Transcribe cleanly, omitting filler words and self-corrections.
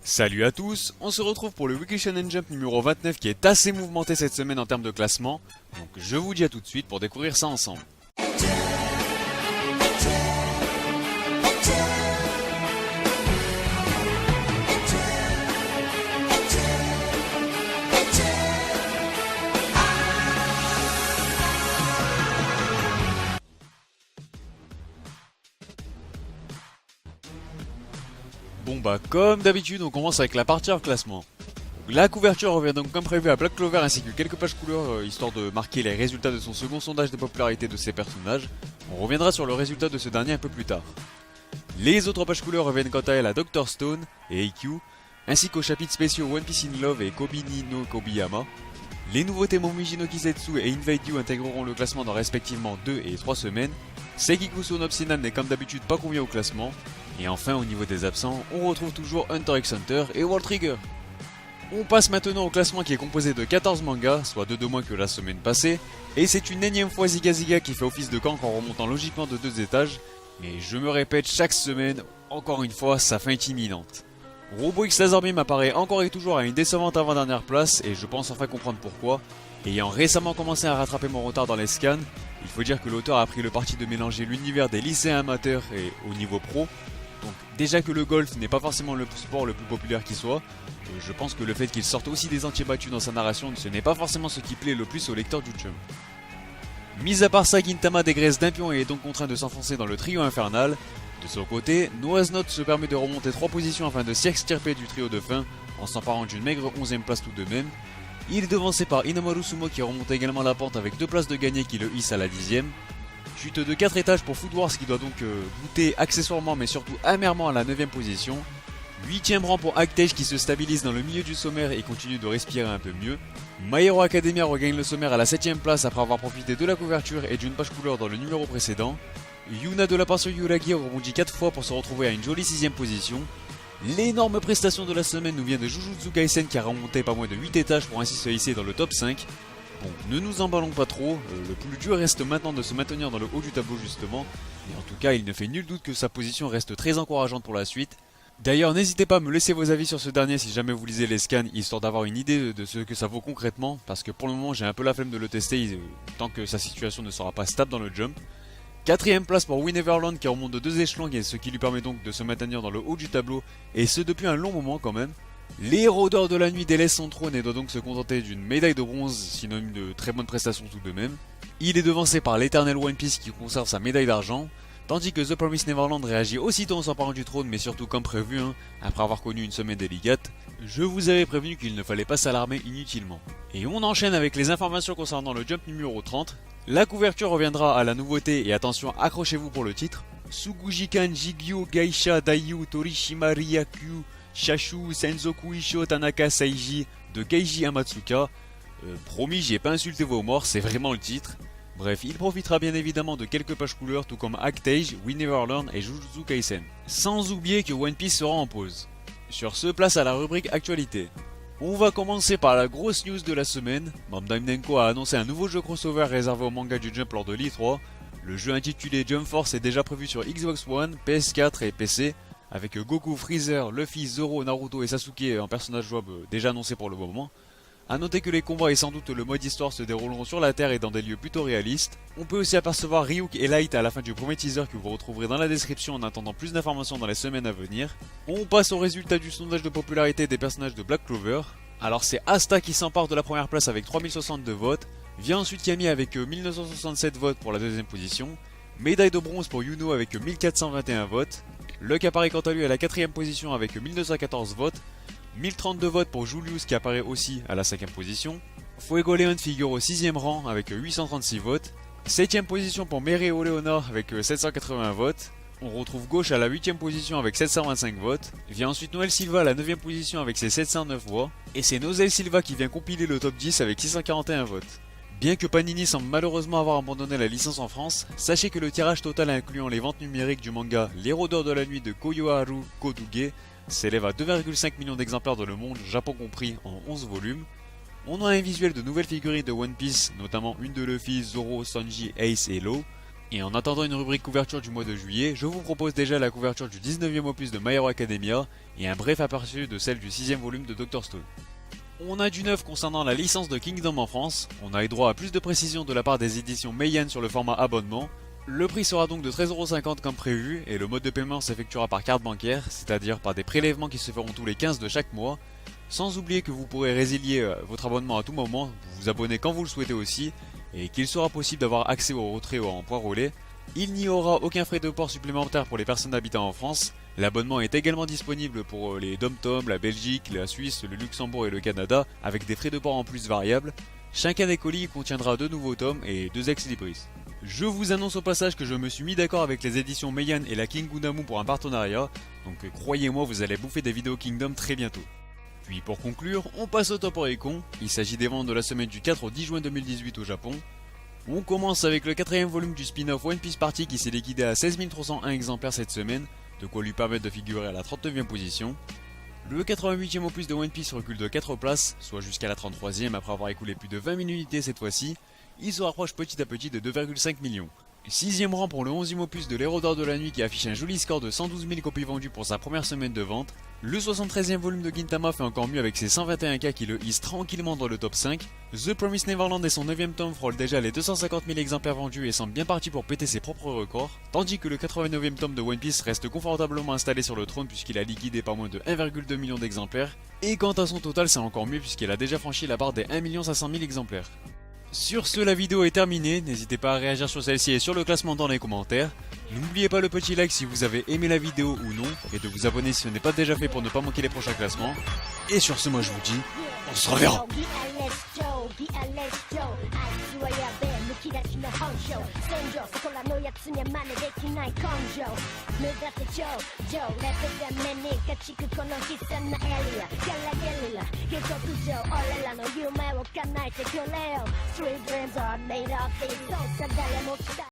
Salut à tous, on se retrouve pour le Weekly Shonen Jump numéro 29 qui est assez mouvementé cette semaine en termes de classement, donc je vous dis à tout de suite pour découvrir ça ensemble. Bon bah comme d'habitude on commence avec la partie hors classement. La couverture revient donc comme prévu à Black Clover ainsi que quelques pages couleurs histoire de marquer les résultats de son second sondage de popularité de ses personnages. On reviendra sur le résultat de ce dernier un peu plus tard. Les autres pages couleurs reviennent quant à elles à Dr Stone et AQ, ainsi qu'aux chapitres spéciaux One Piece in Love et Kobini no Kobiyama. Les nouveautés Momiji no Kisetsu et Invade You intégreront le classement dans respectivement 2 et 3 semaines. Sekikuso no Psinan n'est comme d'habitude pas convié au classement. Et enfin au niveau des absents, on retrouve toujours Hunter x Hunter et World Trigger. On passe maintenant au classement qui est composé de 14 mangas, soit 2 de moins que la semaine passée, et c'est une énième fois Ziga Ziga qui fait office de cancre en remontant logiquement de 2 étages, mais je me répète chaque semaine, encore une fois, sa fin est imminente. Robo X Laser Beam apparaît encore et toujours à une décevante avant-dernière place, et je pense enfin comprendre pourquoi. Ayant récemment commencé à rattraper mon retard dans les scans, il faut dire que l'auteur a pris le parti de mélanger l'univers des lycéens amateurs et au niveau pro. Donc déjà que le golf n'est pas forcément le sport le plus populaire qui soit, je pense que le fait qu'il sorte aussi des entiers battus dans sa narration, ce n'est pas forcément ce qui plaît le plus au lecteur du Jump. Mis à part ça, Gintama dégraisse d'un pion et est donc contraint de s'enfoncer dans le trio infernal. De son côté, Noah's Note se permet de remonter 3 positions afin de s'y extirper du trio de fin, en s'emparant d'une maigre 11ème place tout de même. Il est devancé par Inamaru Sumo qui remonte également la pente avec 2 places de gagné qui le hisse à la 10ème. Chute de 4 étages pour Food Wars qui doit donc goûter accessoirement mais surtout amèrement à la 9ème position. 8ème rang pour Actage qui se stabilise dans le milieu du sommaire et continue de respirer un peu mieux. My Hero Academia regagne le sommaire à la 7ème place après avoir profité de la couverture et d'une page couleur dans le numéro précédent. Yuna de la part sur Yuragi rebondit 4 fois pour se retrouver à une jolie 6ème position. L'énorme prestation de la semaine nous vient de Jujutsu Kaisen qui a remonté pas moins de 8 étages pour ainsi se hisser dans le top 5. Bon, ne nous emballons pas trop, le plus dur reste maintenant de se maintenir dans le haut du tableau justement, et en tout cas il ne fait nul doute que sa position reste très encourageante pour la suite. D'ailleurs n'hésitez pas à me laisser vos avis sur ce dernier si jamais vous lisez les scans, histoire d'avoir une idée de ce que ça vaut concrètement, parce que pour le moment j'ai un peu la flemme de le tester tant que sa situation ne sera pas stable dans le jump. 4ème place pour Neverland qui remonte de 2 échelons, et ce qui lui permet donc de se maintenir dans le haut du tableau, et ce depuis un long moment quand même. Les rôdeurs de la nuit délaissent son trône et doit donc se contenter d'une médaille de bronze, synonyme de très bonne prestation tout de même. Il est devancé par l'éternel One Piece qui conserve sa médaille d'argent, tandis que The Promised Neverland réagit aussitôt en s'emparant du trône mais surtout comme prévu, après avoir connu une semaine délicate. Je vous avais prévenu qu'il ne fallait pas s'alarmer inutilement. Et on enchaîne avec les informations concernant le jump numéro 30. La couverture reviendra à la nouveauté et attention accrochez-vous pour le titre. Sugujikan Jigyo Gaisha Dayu Torishima Ryaku Shashu Senzoku Isho Tanaka Saiji de Keiji Amatsuka. Promis, j'ai pas insulté vos morts, c'est vraiment le titre. Bref, il profitera bien évidemment de quelques pages couleurs tout comme Actage, We Never Learn et Jujutsu Kaisen. Sans oublier que One Piece sera en pause. Sur ce, place à la rubrique actualité. On va commencer par la grosse news de la semaine. Bandai Namco a annoncé un nouveau jeu crossover réservé au manga du Jump lors de l'E3. Le jeu intitulé Jump Force est déjà prévu sur Xbox One, PS4 et PC. Avec Goku, Freezer, Luffy, Zoro, Naruto et Sasuke en personnages jouables déjà annoncés pour le moment. A noter que les combats et sans doute le mode histoire se dérouleront sur la Terre et dans des lieux plutôt réalistes. On peut aussi apercevoir Ryuk et Light à la fin du premier teaser que vous retrouverez dans la description en attendant plus d'informations dans les semaines à venir. On passe au résultat du sondage de popularité des personnages de Black Clover. Alors c'est Asta qui s'empare de la première place avec 3062 votes. Vient ensuite Yami avec 1967 votes pour la deuxième position. Médaille de bronze pour Yuno avec 1421 votes. Luck apparaît quant à lui à la 4ème position avec 1214 votes. 1032 votes pour Julius qui apparaît aussi à la 5ème position. Fuego Leon figure au 6ème rang avec 836 votes. 7ème position pour Mereo Leonard avec 780 votes. On retrouve Gauche à la 8ème position avec 725 votes. Vient ensuite Noël Silva à la 9ème position avec ses 709 voix. Et c'est Nozel Silva qui vient compiler le top 10 avec 641 votes. Bien que Panini semble malheureusement avoir abandonné la licence en France, sachez que le tirage total incluant les ventes numériques du manga Les Rôdeurs de la Nuit de Koyoharu Koduge s'élève à 2,5 millions d'exemplaires dans le monde, Japon compris, en 11 volumes. On a un visuel de nouvelles figurines de One Piece, notamment une de Luffy, Zoro, Sanji, Ace et Law. Et en attendant une rubrique couverture du mois de juillet, je vous propose déjà la couverture du 19e opus de My Hero Academia et un bref aperçu de celle du 6e volume de Dr Stone. On a du neuf concernant la licence de Kingdom en France, on a eu droit à plus de précisions de la part des éditions Meian sur le format abonnement. Le prix sera donc de 13,50€ comme prévu et le mode de paiement s'effectuera par carte bancaire, c'est-à-dire par des prélèvements qui se feront tous les 15 de chaque mois. Sans oublier que vous pourrez résilier votre abonnement à tout moment, vous vous abonner quand vous le souhaitez aussi, et qu'il sera possible d'avoir accès au retrait en point relais. Il n'y aura aucun frais de port supplémentaire pour les personnes habitant en France. L'abonnement est également disponible pour les DOM-TOM, la Belgique, la Suisse, le Luxembourg et le Canada, avec des frais de port en plus variables. Chacun des colis contiendra 2 nouveaux tomes et 2 ex-libris. Je vous annonce au passage que je me suis mis d'accord avec les éditions Meian et la King Gundam pour un partenariat, donc croyez-moi vous allez bouffer des vidéos Kingdom très bientôt. Puis pour conclure, on passe au top Oricon. Il s'agit des ventes de la semaine du 4 au 10 juin 2018 au Japon. On commence avec le 4ème volume du spin-off One Piece Party qui s'est liquidé à 16 301 exemplaires cette semaine, de quoi lui permettre de figurer à la 39e position. Le 88e opus de One Piece recule de 4 places, soit jusqu'à la 33e après avoir écoulé plus de 20 000 unités cette fois-ci. Il se rapproche petit à petit de 2,5 millions. 6ème rang pour le 11e opus de l'Héros d'Or de la Nuit qui affiche un joli score de 112 000 copies vendues pour sa première semaine de vente. Le 73e volume de Gintama fait encore mieux avec ses 121K qui le hissent tranquillement dans le top 5. The Promised Neverland et son 9ème tome frôlent déjà les 250 000 exemplaires vendus et semble bien parti pour péter ses propres records. Tandis que le 89e tome de One Piece reste confortablement installé sur le trône puisqu'il a liquidé pas moins de 1,2 million d'exemplaires. Et quant à son total c'est encore mieux puisqu'il a déjà franchi la barre des 1 500 000 exemplaires. Sur ce, la vidéo est terminée, n'hésitez pas à réagir sur celle-ci et sur le classement dans les commentaires. N'oubliez pas le petit like si vous avez aimé la vidéo ou non, et de vous abonner si ce n'est pas déjà fait pour ne pas manquer les prochains classements. Et sur ce, moi je vous dis, on se reverra. むき出しの本性戦場そこらのやつには真似できない根性目指せ頂上レベルが目に勝ちくこの悲惨なエリアゲラゲリラ下克上俺らの夢を叶えてくれよ Sweet dreams are made of these そうか誰も期待